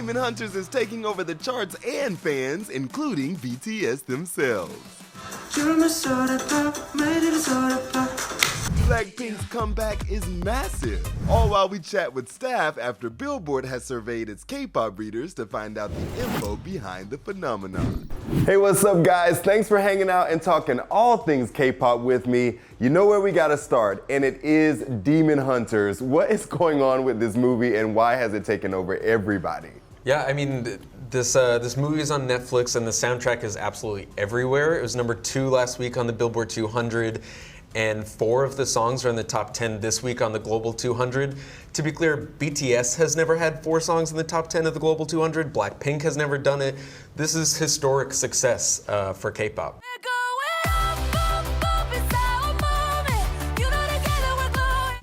Demon Hunters is taking over the charts and fans, including BTS themselves. BLACKPINK's comeback is massive, all while we chat with staff after Billboard has surveyed its K-pop readers to find out the info behind the phenomenon. Hey, what's up guys? Thanks for hanging out and talking all things K-pop with me. You know where we gotta start, and it is Demon Hunters. What is going on with this movie and why has it taken over everybody? Yeah, I mean, this movie is on Netflix and the soundtrack is absolutely everywhere. It was number 2 last week on the Billboard 200. And 4 of the songs are in the top 10 this week on the Global 200. To be clear, BTS has never had 4 songs in the top 10 of the Global 200. BLACKPINK has never done it. This is historic success for K-pop.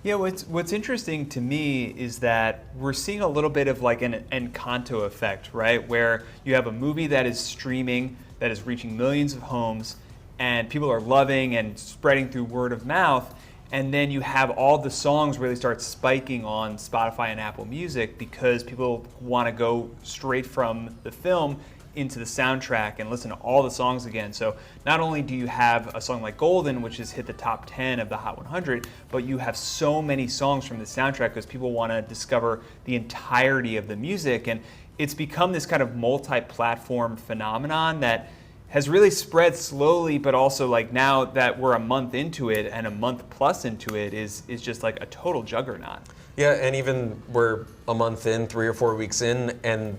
Yeah, what's interesting to me is that we're seeing a little bit of like an Encanto effect, right? Where you have a movie that is streaming, that is reaching millions of homes, and people are loving and spreading through word of mouth, and then you have all the songs really start spiking on Spotify and Apple Music because people want to go straight from the film into the soundtrack and listen to all the songs again. So not only do you have a song like Golden, which has hit the top 10 of the Hot 100, but you have so many songs from the soundtrack because people want to discover the entirety of the music, and it's become this kind of multi-platform phenomenon that has really spread slowly, but also like now that we're a month into it and a month plus into it is just like a total juggernaut. Yeah, and even we're a month in, 3 or 4 weeks in, and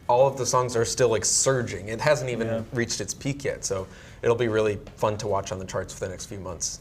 all of the songs are still like surging. It hasn't even reached its peak yet, so it'll be really fun to watch on the charts for the next few months.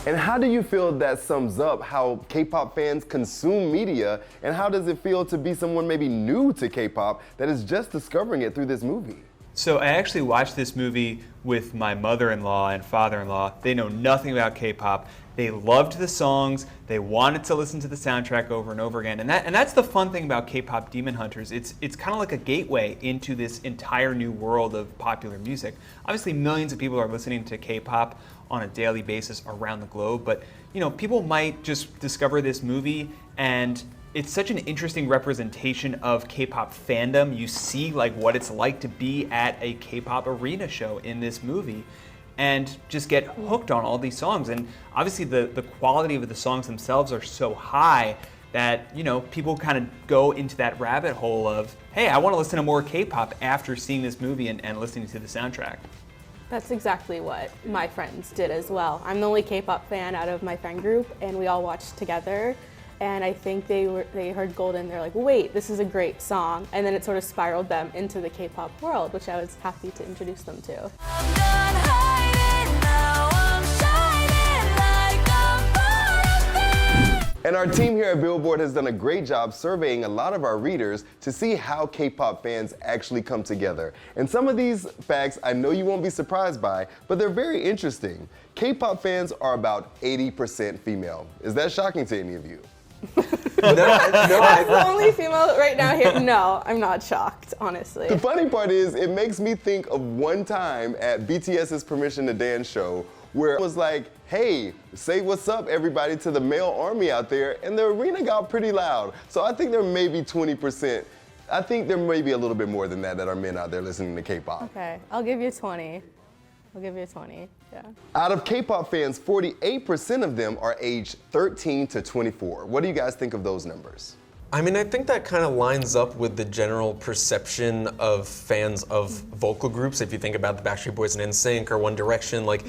And how do you feel that sums up how K-pop fans consume media, and how does it feel to be someone maybe new to K-pop that is just discovering it through this movie? So I actually watched this movie with my mother-in-law and father-in-law. They know nothing about K-pop. They loved the songs. They wanted to listen to the soundtrack over and over again. And that's the fun thing about K-pop Demon Hunters. It's kind of like a gateway into this entire new world of popular music. Obviously, millions of people are listening to K-pop on a daily basis around the globe, but you know, people might just discover this movie and it's such an interesting representation of K-pop fandom. You see like what it's like to be at a K-pop arena show in this movie and just get hooked on all these songs. And obviously the quality of the songs themselves are so high that, you know, people kind of go into that rabbit hole of, hey, I want to listen to more K-pop after seeing this movie and listening to the soundtrack. That's exactly what my friends did as well. I'm the only K-pop fan out of my friend group, and we all watched together. And I think they heard Golden, they're like, wait, this is a great song. And then it sort of spiraled them into the K-pop world, which I was happy to introduce them to. And our team here at Billboard has done a great job surveying a lot of our readers to see how K-pop fans actually come together. And some of these facts I know you won't be surprised by, but they're very interesting. K-pop fans are about 80% female. Is that shocking to any of you? As the only female right now here, no, I'm not shocked, honestly. The funny part is, it makes me think of one time at BTS's Permission to Dance show where it was like, hey, say what's up everybody to the male army out there, and the arena got pretty loud. So I think there may be 20%. I think there may be a little bit more than that are men out there listening to K-pop. Okay, I'll give you 20. I'll give you 20, yeah. Out of K-pop fans, 48% of them are aged 13 to 24. What do you guys think of those numbers? I mean, I think that kind of lines up with the general perception of fans of vocal groups. If you think about the Backstreet Boys and NSYNC or One Direction, like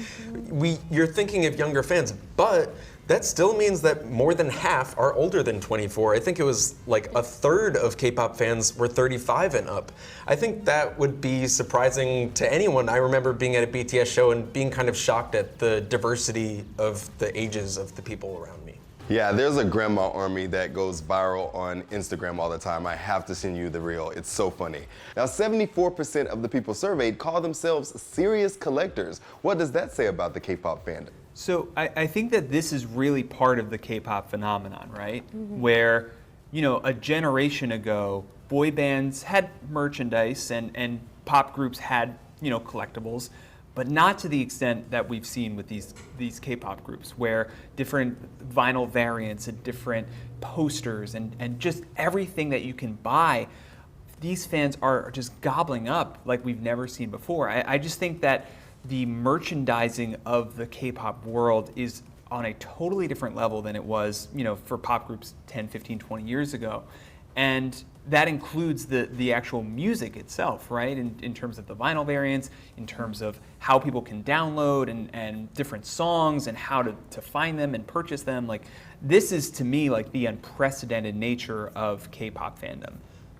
you're thinking of younger fans, but that still means that more than half are older than 24. I think it was like a third of K-pop fans were 35 and up. I think that would be surprising to anyone. I remember being at a BTS show and being kind of shocked at the diversity of the ages of the people around me. Yeah, there's a grandma army that goes viral on Instagram all the time. I have to send you the reel. It's so funny. Now, 74% of the people surveyed call themselves serious collectors. What does that say about the K-pop fandom? So I think that this is really part of the K-pop phenomenon, right? Where, you know, a generation ago, boy bands had merchandise and pop groups had, you know, collectibles. but not to the extent that we've seen with these K-pop groups, where different vinyl variants and different posters and just everything that you can buy, these fans are just gobbling up like we've never seen before. I just think that the merchandising of the K-pop world is on a totally different level than it was, for pop groups 10, 15, 20 years ago. And that includes the actual music itself, right? In terms of the vinyl variants, in terms of how people can download and different songs and how to find them and purchase them. Like, this is, to me, like the unprecedented nature of K-pop fandom.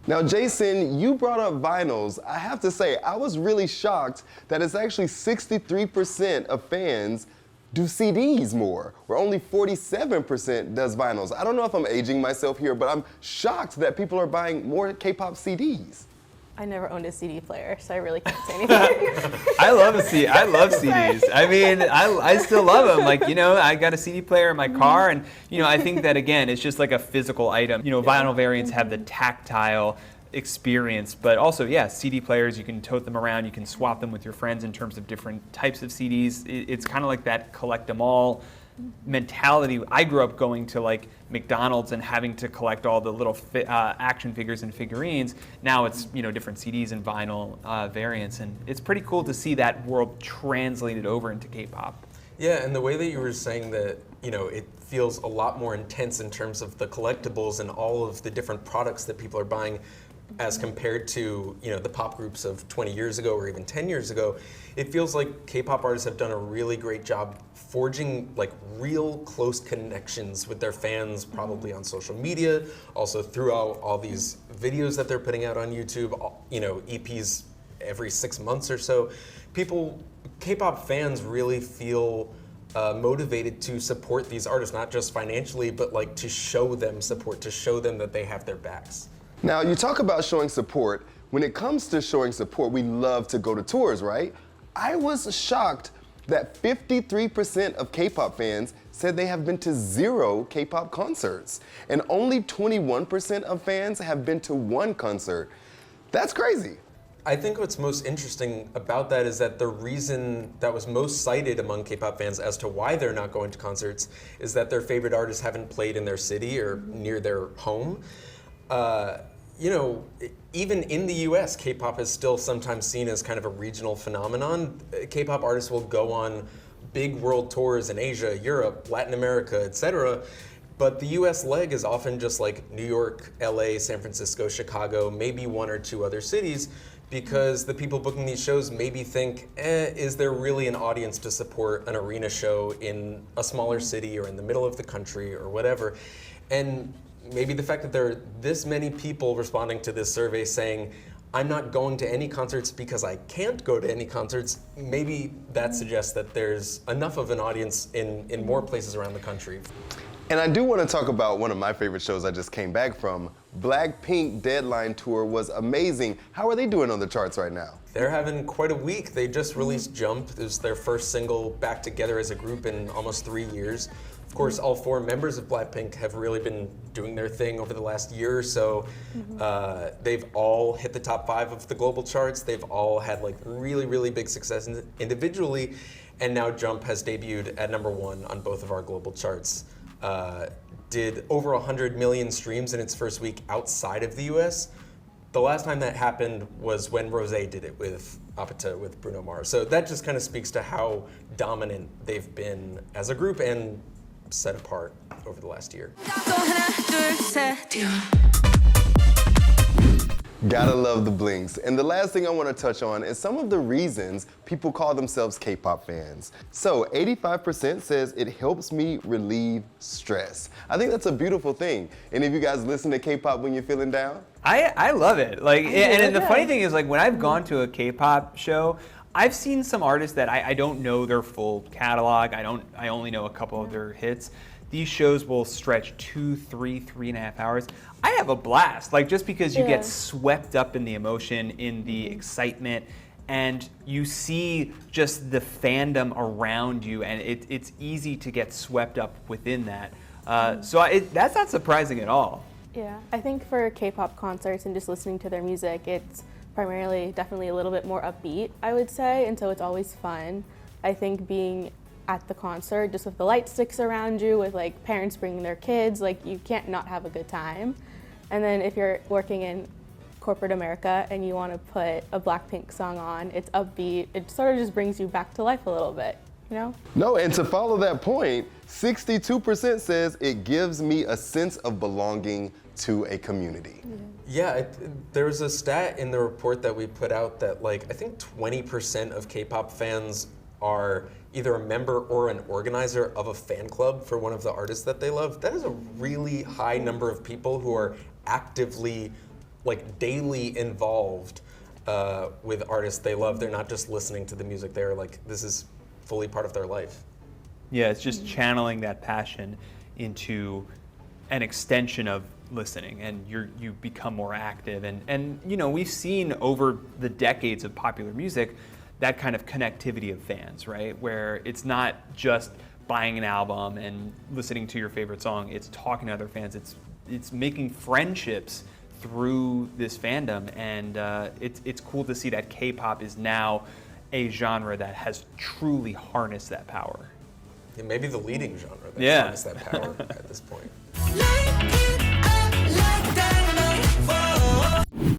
Now, Jason, you brought up vinyls. I have to say, I was really shocked that it's actually 63% of fans do CDs more, where only 47% does vinyls. I don't know if I'm aging myself here, but I'm shocked that people are buying more K-pop CDs. I never owned a CD player, so I really can't say anything. I love CDs. I mean, I still love them. Like, I got a CD player in my car, and, I think that, again, it's just like a physical item. Vinyl variants have the tactile experience, but also, CD players, you can tote them around, you can swap them with your friends in terms of different types of CDs. It's kind of like that collect them all mentality. I grew up going to like McDonald's and having to collect all the little action figures and figurines. Now it's different CDs and vinyl variants, and it's pretty cool to see that world translated over into K-pop. Yeah, and the way that you were saying that, it feels a lot more intense in terms of the collectibles and all of the different products that people are buying as compared to, the pop groups of 20 years ago or even 10 years ago. It feels like K-pop artists have done a really great job forging like real close connections with their fans, probably on social media, also throughout all these videos that they're putting out on YouTube, EPs every 6 months or so. K-pop fans really feel motivated to support these artists, not just financially, but like to show them support, to show them that they have their backs. Now, you talk about showing support. When it comes to showing support, we love to go to tours, right? I was shocked that 53% of K-pop fans said they have been to 0 K-pop concerts, and only 21% of fans have been to 1 concert. That's crazy. I think what's most interesting about that is that the reason that was most cited among K-pop fans as to why they're not going to concerts is that their favorite artists haven't played in their city or near their home. Even in the US, K-pop is still sometimes seen as kind of a regional phenomenon. K-pop artists will go on big world tours in Asia, Europe, Latin America, etc. But the US leg is often just like New York, LA, San Francisco, Chicago, maybe 1 or 2 other cities, because the people booking these shows maybe think, is there really an audience to support an arena show in a smaller city or in the middle of the country or whatever? And maybe the fact that there are this many people responding to this survey saying, I'm not going to any concerts because I can't go to any concerts, maybe that suggests that there's enough of an audience in more places around the country. And I do want to talk about one of my favorite shows I just came back from. BLACKPINK Deadline Tour was amazing. How are they doing on the charts right now? They're having quite a week. They just released Jump. It was their first single back together as a group in almost 3 years. Of course, all 4 members of BLACKPINK have really been doing their thing over the last year or so. They've all hit the top 5 of the global charts. They've all had like really, really big success individually. And now Jump has debuted at #1 on both of our global charts. Did over 100 million streams in its first week outside of the US. The last time that happened was when Rosé did it with Apata with Bruno Mars. So that just kind of speaks to how dominant they've been as a group and set apart over the last year. Gotta love the blinks. And the last thing I want to touch on is some of the reasons people call themselves K-pop fans. So 85% says it helps me relieve stress. I think that's a beautiful thing. Any of you guys listen to K-pop when you're feeling down? I love it. Like, and the funny thing is, like, when I've gone to a K-pop show, I've seen some artists that I don't know their full catalog. I only know a couple of their hits. These shows will stretch 2, 3, 3.5 hours. I have a blast, like, just because you get swept up in the emotion, in the excitement, and you see just the fandom around you, and it's easy to get swept up within that. That's not surprising at all. Yeah, I think for K-pop concerts and just listening to their music, it's primarily definitely a little bit more upbeat, I would say, and so it's always fun. I think being at the concert, just with the light sticks around you, with like parents bringing their kids, like you can't not have a good time. And then if you're working in corporate America and you want to put a BLACKPINK song on, it's upbeat, it sort of just brings you back to life a little bit, you know? No, and to follow that point, 62% says it gives me a sense of belonging to a community. Yeah, there was a stat in the report that we put out that like I think 20% of K-pop fans are either a member or an organizer of a fan club for one of the artists that they love. That is a really high number of people who are actively, like daily involved with artists they love. They're not just listening to the music, they're like, this is fully part of their life. Yeah, it's just channeling that passion into an extension of listening, and you become more active. And you know, we've seen over the decades of popular music that kind of connectivity of fans, right? Where it's not just buying an album and listening to your favorite song, it's talking to other fans, it's making friendships through this fandom, and it's cool to see that K-pop is now a genre that has truly harnessed that power. Yeah, maybe the leading genre that Yeah. harness that power at this point.